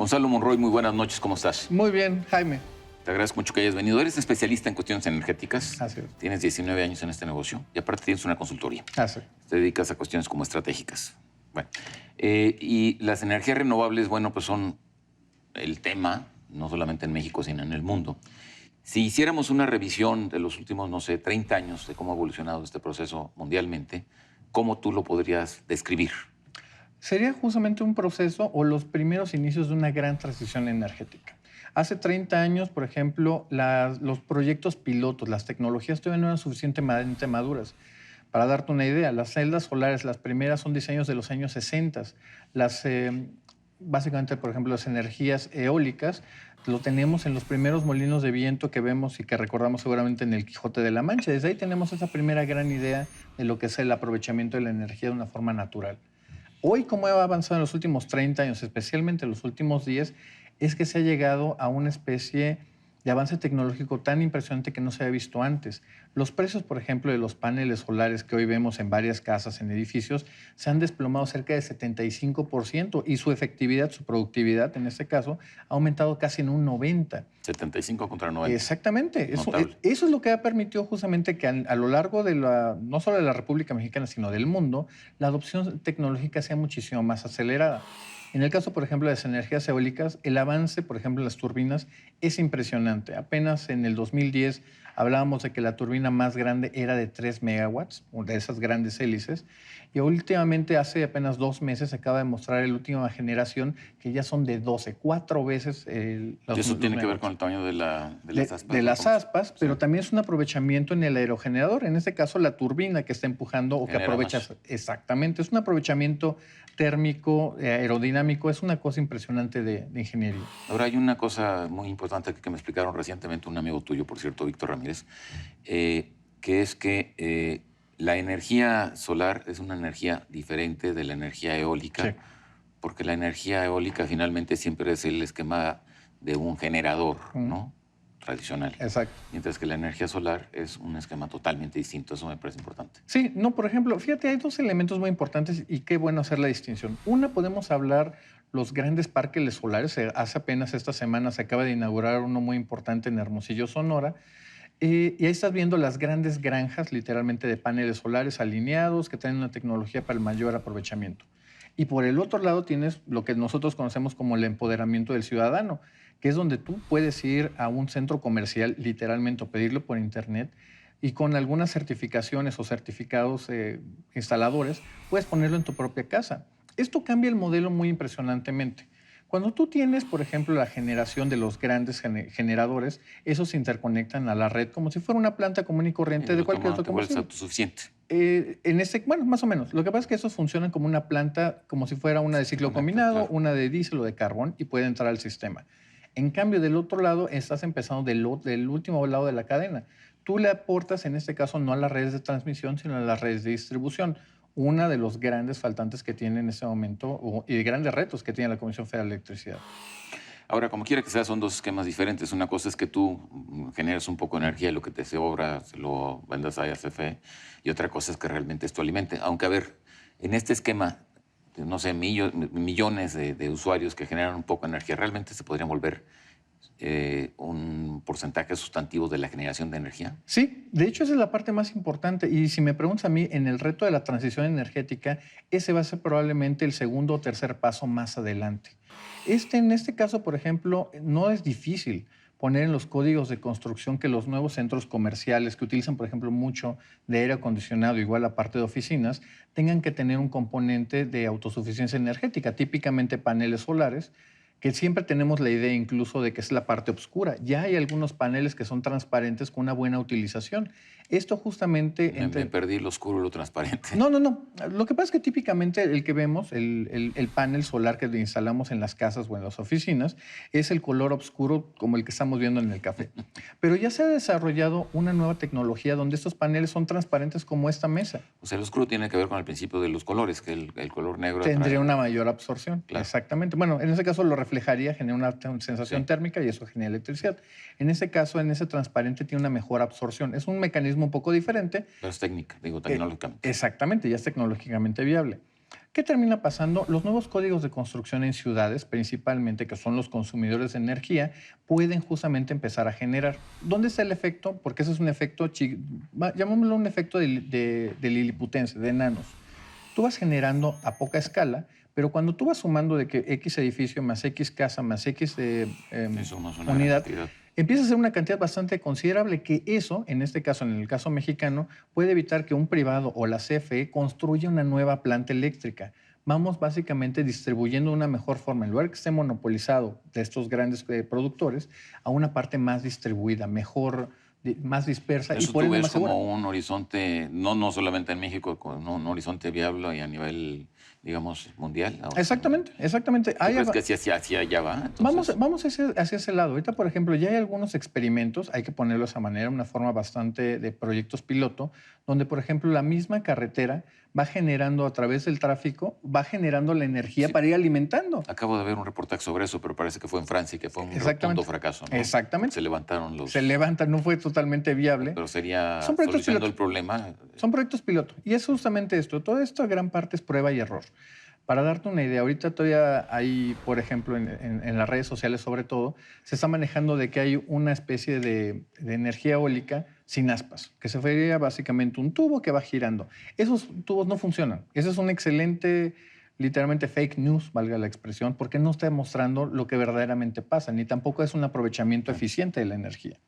Gonzalo Monroy, muy buenas noches, ¿cómo estás? Muy bien, Jaime. Te agradezco mucho que hayas venido. Eres especialista en cuestiones energéticas. Así es. Tienes 19 años en este negocio y aparte tienes una consultoría. Así. Te dedicas a cuestiones como estratégicas. Bueno, y las energías renovables, bueno, pues son el tema, no solamente en México, sino en el mundo. Si hiciéramos una revisión de los últimos, no sé, 30 años de cómo ha evolucionado este proceso mundialmente, ¿cómo tú lo podrías describir? Sería justamente un proceso o los primeros inicios de una gran transición energética. Hace 30 años, por ejemplo, los proyectos pilotos, las tecnologías todavía no eran suficientemente maduras. Para darte una idea, las celdas solares, las primeras son diseños de los años 60. Básicamente, por ejemplo, las energías eólicas, lo tenemos en los primeros molinos de viento que vemos y que recordamos seguramente en el Quijote de la Mancha. Desde ahí tenemos esa primera gran idea de lo que es el aprovechamiento de la energía de una forma natural. Hoy, como ha avanzado en los últimos 30 años, especialmente en los últimos 10, es que se ha llegado a una especie de avance tecnológico tan impresionante que no se había visto antes. Los precios, por ejemplo, de los paneles solares que hoy vemos en varias casas, en edificios, se han desplomado cerca del 75% y su efectividad, su productividad, en este caso, ha aumentado casi en un 90%. 75 contra 90. Exactamente. Notable. Eso es lo que ha permitido justamente que a lo largo de no solo de la República Mexicana, sino del mundo, la adopción tecnológica sea muchísimo más acelerada. En el caso, por ejemplo, de las energías eólicas, el avance, por ejemplo, en las turbinas es impresionante. Apenas en el 2010 hablábamos de que la turbina más grande era de 3 megawatts, de esas grandes hélices, y últimamente, hace apenas 2 meses, se acaba de mostrar la última generación que ya son de 12, 4 veces ¿Y eso tiene que ver con el tamaño de las aspas? de las aspas, pero Sí. también es un aprovechamiento en el aerogenerador, en este caso la turbina que está empujando o que Genera aprovecha. más. Exactamente, es un aprovechamiento térmico, aerodinámico, es una cosa impresionante de ingeniería. Ahora, hay una cosa muy importante que me explicaron recientemente un amigo tuyo, por cierto, Víctor Ramírez, que es que la energía solar es una energía diferente de la energía eólica, Sí. porque la energía eólica finalmente siempre es el esquema de un generador, ¿no? Tradicional. Exacto. Mientras que la energía solar es un esquema totalmente distinto. Eso me parece importante. Sí, no, por ejemplo, fíjate, hay dos elementos muy importantes y qué bueno hacer la distinción. Una, podemos hablar los grandes parques solares. Hace apenas esta semana se acaba de inaugurar uno muy importante en Hermosillo, Sonora. Y ahí estás viendo las grandes granjas, literalmente, de paneles solares alineados que tienen una tecnología para el mayor aprovechamiento. Y por el otro lado tienes lo que nosotros conocemos como el empoderamiento del ciudadano, que es donde tú puedes ir a un centro comercial, literalmente, o pedirlo por internet, y con algunas certificaciones o certificados instaladores, puedes ponerlo en tu propia casa. Esto cambia el modelo muy impresionantemente. Cuando tú tienes, por ejemplo, la generación de los grandes generadores, esos se interconectan a la red como si fuera una planta común y corriente de cualquier otro Te vuelves combustible. autosuficiente. Bueno, más o menos. Lo que pasa es que esos funcionan como una planta, como si fuera una de Se ciclo conecta, combinado, claro. una de diésel o de carbón, y puede entrar al sistema. En cambio, del otro lado, estás empezando del último lado de la cadena. Tú le aportas, en este caso, no a las redes de transmisión, sino a las redes de distribución. Una de los grandes faltantes que tiene en este momento, y de grandes retos que tiene la Comisión Federal de Electricidad. Ahora, como quiera que sea, son dos esquemas diferentes. Una cosa es que tú generas un poco de energía y lo que te sobra se lo vendas a CFE. Y otra cosa es que realmente esto alimente. Aunque, a ver, en este esquema, no sé, millones de usuarios que generan un poco de energía, realmente se podrían volver un porcentaje sustantivo de la generación de energía. Sí, de hecho esa es la parte más importante. Y si me preguntas a mí, en el reto de la transición energética, ese va a ser probablemente el segundo o tercer paso más adelante. En este caso, por ejemplo, no es difícil poner en los códigos de construcción que los nuevos centros comerciales que utilizan, por ejemplo, mucho de aire acondicionado, igual la parte de oficinas, tengan que tener un componente de autosuficiencia energética, típicamente paneles solares, que siempre tenemos la idea incluso de que es la parte oscura. Ya hay algunos paneles que son transparentes con una buena utilización. Esto justamente... Me perdí lo oscuro y lo transparente. No. Lo que pasa es que típicamente el que vemos, el panel solar que instalamos en las casas o en las oficinas, es el color oscuro como el que estamos viendo en el café. Pero ya se ha desarrollado una nueva tecnología donde estos paneles son transparentes como esta mesa. O sea, el oscuro tiene que ver con el principio de los colores, que el color negro Tendría atrae. una mayor absorción. Claro. Exactamente. Bueno, en ese caso lo reflejaría, genera una sensación Sí. térmica y eso genera electricidad. En ese caso, en ese transparente tiene una mejor absorción. Es un mecanismo un poco diferente. Pero es técnica, digo, tecnológicamente. Exactamente, ya es tecnológicamente viable. ¿Qué termina pasando? Los nuevos códigos de construcción en ciudades, principalmente, que son los consumidores de energía, pueden justamente empezar a generar. ¿Dónde está el efecto? Porque ese es un efecto, llamémoslo un efecto de liliputense, de enanos. Tú vas generando a poca escala, pero cuando tú vas sumando de que X edificio más X casa más X Eso más una gran unidad, cantidad. empieza a ser una cantidad bastante considerable que eso, en este caso, en el caso mexicano, puede evitar que un privado o la CFE construya una nueva planta eléctrica. Vamos básicamente distribuyendo de una mejor forma, en lugar que esté monopolizado de estos grandes productores, a una parte más distribuida, mejor, más dispersa y Eso por tú ende ves más segura. como un horizonte, no solamente en México, con un horizonte viable y a nivel, digamos, mundial. Exactamente, exactamente. ¿Tú Hay crees que hacia allá va? Entonces, Vamos hacia ese lado. Ahorita, por ejemplo, ya hay algunos experimentos, hay que ponerlo de esa manera, una forma bastante de proyectos piloto, donde, por ejemplo, la misma carretera va generando a través del tráfico, va generando la energía sí, para ir alimentando. acabo de ver un reportaje sobre eso, pero parece que fue en Francia y que fue un rotundo Exactamente. fracaso, ¿no? Exactamente. Se levantaron Se los... levanta, no fue totalmente viable. Pero sería Son proyectos solucionando piloto. el problema. Son proyectos piloto. Y es justamente esto. Todo esto, gran parte, es prueba y error. Para darte una idea, ahorita todavía hay, por ejemplo, en las redes sociales sobre todo, se está manejando de que hay una especie de energía eólica sin aspas, que se sería básicamente un tubo que va girando. Esos tubos no funcionan. Ese es un excelente, literalmente fake news, valga la expresión, porque no está demostrando lo que verdaderamente pasa, ni tampoco es un aprovechamiento eficiente de la energía.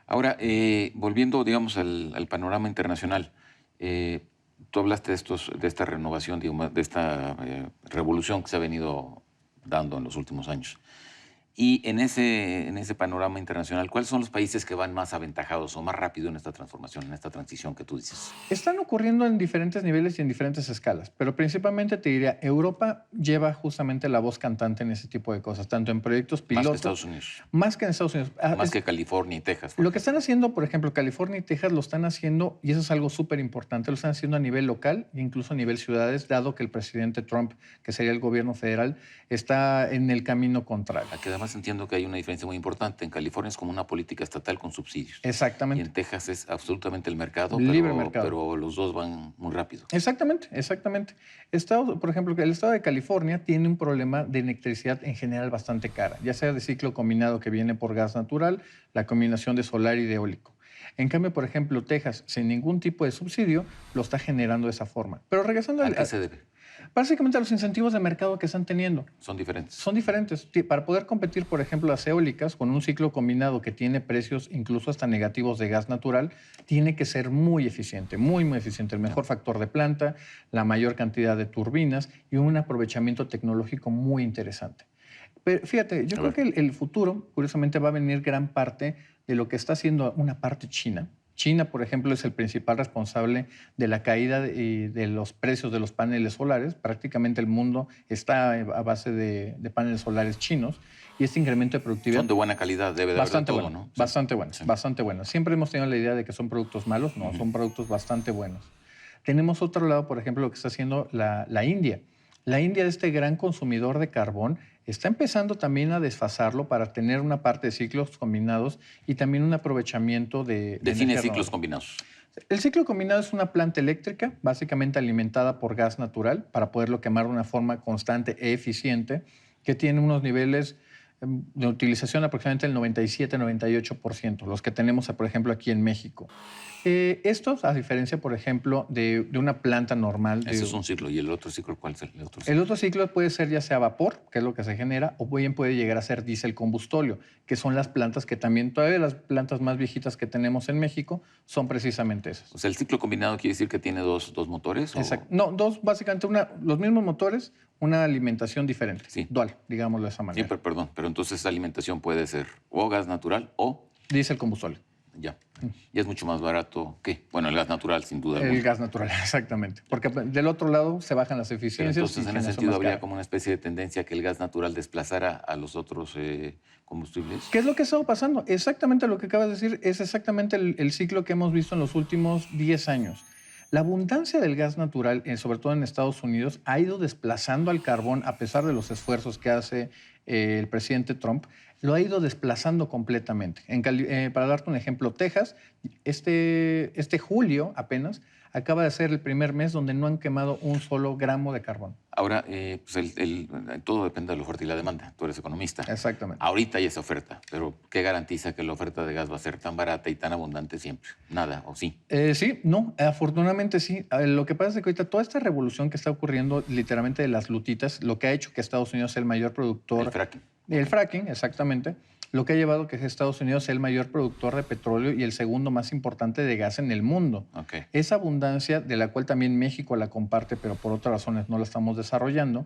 Ahora, volviendo, digamos, al panorama internacional, tú hablaste de esta renovación, digamos, de esta revolución que se ha venido dando en los últimos años. Y en ese panorama internacional, ¿cuáles son los países que van más aventajados o más rápido en esta transformación, en esta transición que tú dices? Están ocurriendo en diferentes niveles y en diferentes escalas, pero principalmente te diría, Europa lleva justamente la voz cantante en ese tipo de cosas, tanto en proyectos Más que piloto, Estados Unidos, más que en Estados Unidos. más que California y Texas. por Lo que ejemplo. están haciendo, por ejemplo, California y Texas lo están haciendo, y eso es algo súper importante, lo están haciendo a nivel local e incluso a nivel ciudades, dado que el presidente Trump, que sería el gobierno federal, está en el camino contrario. Que además entiendo que hay una diferencia muy importante. En California es como una política estatal con subsidios. Y Exactamente. en Texas es absolutamente el mercado, Libre mercado. pero los dos van muy rápido. Exactamente, exactamente. Por ejemplo, el estado de California tiene un problema de electricidad en general bastante cara, ya sea de ciclo combinado que viene por gas natural, la combinación de solar y de eólico. En cambio, por ejemplo, Texas, sin ningún tipo de subsidio, lo está generando de esa forma. Pero regresando ¿A qué se debe? básicamente a los incentivos de mercado que están teniendo. Son diferentes. Son diferentes. Para poder competir, por ejemplo, las eólicas con un ciclo combinado que tiene precios incluso hasta negativos de gas natural, tiene que ser muy eficiente, muy, muy eficiente. El mejor factor de planta, la mayor cantidad de turbinas y un aprovechamiento tecnológico muy interesante. Pero fíjate, yo creo que el futuro, curiosamente, va a venir gran parte de lo que está haciendo una parte China. China, por ejemplo, es el principal responsable de la caída de los precios de los paneles solares. Prácticamente el mundo está a base de paneles solares chinos y este incremento de productividad... Son de buena calidad, debe de haber de Bastante todo, bueno, ¿no? Sí. bastante buenos, Sí. bastante buenos. Siempre hemos tenido la idea de que son productos malos. No, son productos bastante buenos. Tenemos otro lado, por ejemplo, lo que está haciendo la India. La India, este gran consumidor de carbón, está empezando también a desfasarlo para tener una parte de ciclos combinados y también un aprovechamiento de Define energía ciclos renovable. combinados. El ciclo combinado es una planta eléctrica, básicamente alimentada por gas natural, para poderlo quemar de una forma constante e eficiente, que tiene unos niveles de utilización aproximadamente del 97-98%, los que tenemos, por ejemplo, aquí en México. Estos, a diferencia, por ejemplo, de una planta normal. Ese es un ciclo. ¿Y el otro ciclo cuál es el otro ciclo? El otro ciclo puede ser ya sea vapor, que es lo que se genera, o bien puede llegar a ser diésel combustóleo, que son las plantas que también, todavía las plantas más viejitas que tenemos en México, son precisamente esas. O sea, el ciclo combinado quiere decir que tiene dos motores. Exacto. No, dos, básicamente los mismos motores, una alimentación diferente. Sí. Dual, digámoslo de esa manera. Sí, perdón. Pero entonces esa alimentación puede ser o gas natural o... Diésel combustóleo. Ya. Y es mucho más barato que, bueno, el gas natural, sin duda. El gas natural, exactamente. Porque del otro lado se bajan las Pero eficiencias. entonces, y en ese son sentido, más habría caras. como una especie de tendencia que el gas natural desplazara a los otros combustibles. ¿Qué es lo que ha estado pasando? Exactamente lo que acabas de decir es exactamente el ciclo que hemos visto en los últimos 10 años. La abundancia del gas natural, sobre todo en Estados Unidos, ha ido desplazando al carbón a pesar de los esfuerzos que hace el presidente Trump. lo ha ido desplazando completamente. Para darte un ejemplo, Texas, este julio apenas, acaba de ser el primer mes donde no han quemado un solo gramo de carbón. Ahora, pues todo depende de la oferta y la demanda. Tú eres economista. Exactamente. Ahorita hay esa oferta, pero ¿qué garantiza que la oferta de gas va a ser tan barata y tan abundante siempre? Nada, ¿o sí? Sí, no, afortunadamente sí. Lo que pasa es que ahorita toda esta revolución que está ocurriendo literalmente de las lutitas, lo que ha hecho que Estados Unidos sea el mayor productor... El fracking. El fracking, exactamente. Lo que ha llevado que Estados Unidos sea el mayor productor de petróleo y el segundo más importante de gas en el mundo. Okay. Esa abundancia, de la cual también México la comparte, pero por otras razones no la estamos desarrollando,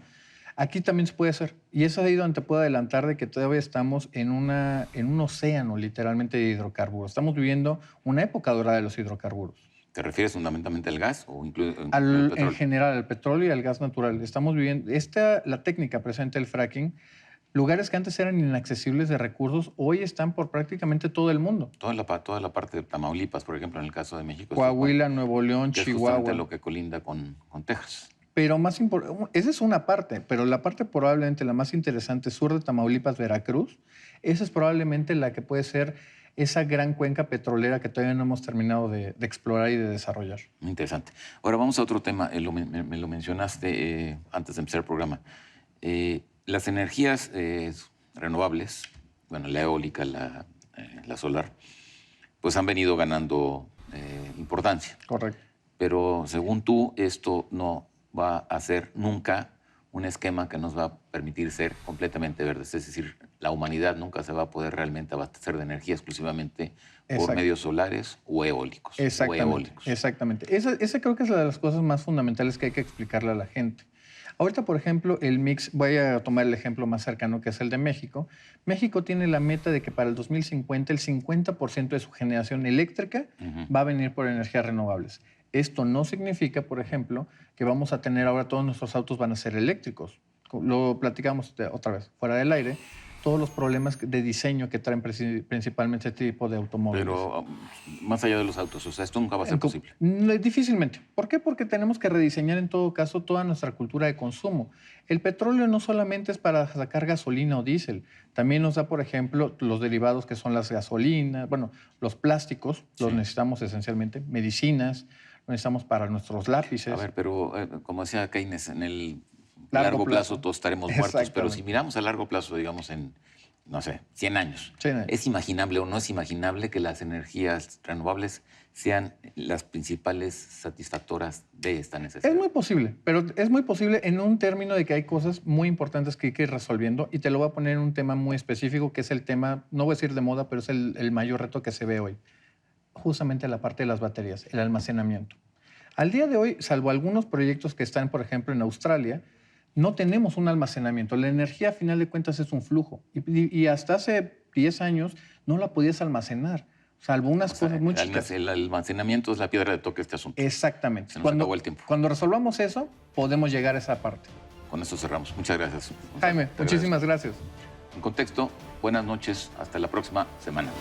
aquí también se puede hacer. Y eso ahí donde te puedo adelantar de que todavía estamos en un océano literalmente de hidrocarburos. Estamos viviendo una época dorada de los hidrocarburos. ¿Te refieres fundamentalmente al gas o incluye el petróleo? En general, al petróleo y al gas natural. Estamos viviendo la técnica presente del fracking. Lugares que antes eran inaccesibles de recursos, hoy están por prácticamente todo el mundo. Toda la parte de Tamaulipas, por ejemplo, en el caso de México. Coahuila, Nuevo León, que Chihuahua. Es justamente lo que colinda con Texas. Pero más importante, esa es una parte, pero la parte probablemente la más interesante, sur de Tamaulipas, Veracruz, esa es probablemente la que puede ser esa gran cuenca petrolera que todavía no hemos terminado de explorar y de desarrollar. Muy interesante. Ahora vamos a otro tema. Me lo mencionaste antes de empezar el programa. Las energías renovables, bueno, la eólica, la solar, pues han venido ganando importancia. Correcto. Pero según tú, esto no va a ser nunca un esquema que nos va a permitir ser completamente verdes. Es decir, la humanidad nunca se va a poder realmente abastecer de energía exclusivamente por medios solares o eólicos. Exactamente. Esa creo que es una de las cosas más fundamentales que hay que explicarle a la gente. Ahorita, por ejemplo, el mix, voy a tomar el ejemplo más cercano que es el de México. México tiene la meta de que para el 2050 el 50% de su generación eléctrica va a venir por energías renovables. Esto no significa, por ejemplo, que vamos a tener ahora todos nuestros autos van a ser eléctricos. Lo platicamos otra vez, fuera del aire, todos los problemas de diseño que traen principalmente este tipo de automóviles. Pero más allá de los autos, o sea, esto nunca va a ser posible. Difícilmente. ¿Por qué? Porque tenemos que rediseñar en todo caso toda nuestra cultura de consumo. El petróleo no solamente es para sacar gasolina o diésel, también nos da, por ejemplo, los derivados que son las gasolinas, bueno, los plásticos, los necesitamos esencialmente, medicinas, lo necesitamos para nuestros lápices. A ver, pero como decía Keynes, en el largo plazo todos estaremos muertos, pero si miramos a largo plazo, digamos en, no sé, 100 años, ¿es imaginable o no es imaginable que las energías renovables sean las principales satisfactoras de esta necesidad? Es muy posible, pero es muy posible en un término de que hay cosas muy importantes que hay que ir resolviendo y te lo voy a poner en un tema muy específico que es el tema, no voy a decir de moda, pero es el mayor reto que se ve hoy. Justamente la parte de las baterías, el almacenamiento. Al día de hoy, salvo algunos proyectos que están, por ejemplo, en Australia, no tenemos un almacenamiento. La energía, a final de cuentas, es un flujo. Y hasta hace 10 años no la podías almacenar, salvo unas cosas muy chicas. El almacenamiento es la piedra de toque de este asunto. Exactamente. Se nos acabó el tiempo. Cuando resolvamos eso, podemos llegar a esa parte. Con eso cerramos. Muchas gracias. Jaime, muchísimas gracias. En Contexto, buenas noches. Hasta la próxima semana.